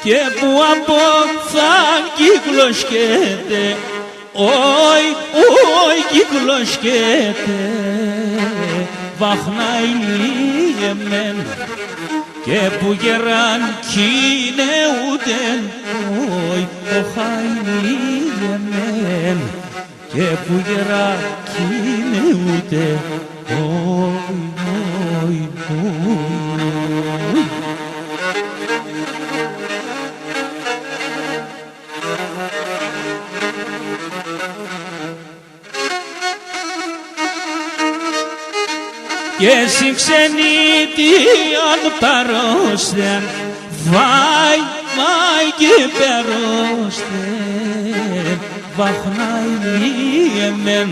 και που από θα κυκλοσκέται, όι, όι κυκλοσκέται, βαχνάει εμέν και που γεράν κινεούτεν, όι, οχάει εμέν και που γεράν κινεούτεν, όι, όι, όι. Και εσύ ξενίτη αν παρώστεν, βάι, βάι και περώστεν, βαχνάει εμέν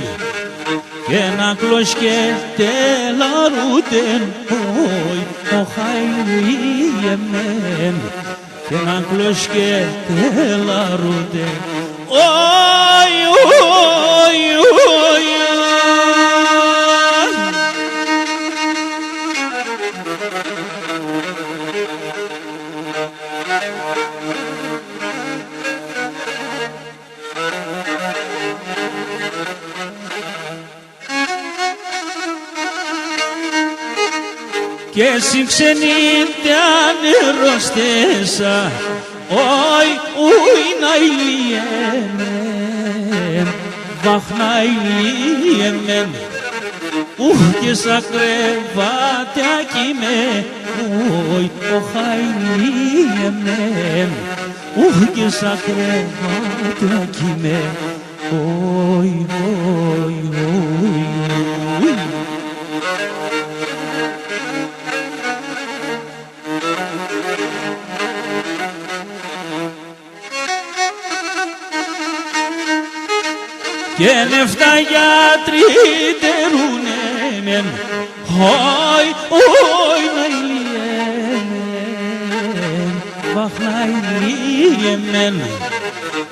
και να κλωσκέται λαρούτεν, όι, οχάει εμέν και να κλωσκέται λαρούτεν, όι, όι, όι. Και εσύ ξενύχτε ανερωστέσα, όι, ούι να ηλιέμεν, βαχνά ηλιέμεν, ούχ και σαν κρεβάτια με, όι, οχά ηλιέμεν, ούχ και σαν κρεβάτια με, όι, όι, όι, όι. Και νεφτά γιατροί τερούνε μεν, όι, όι να ηλιέμεν, βαχνά ηλιέμεν,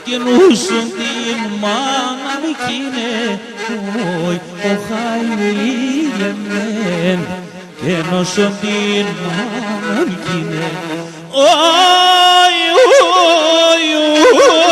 και νούσουν την μάνα εκείνε, όι, οχά ηλιέμεν, και νούσουν την μάνα εκείνε, όι, όι, όι.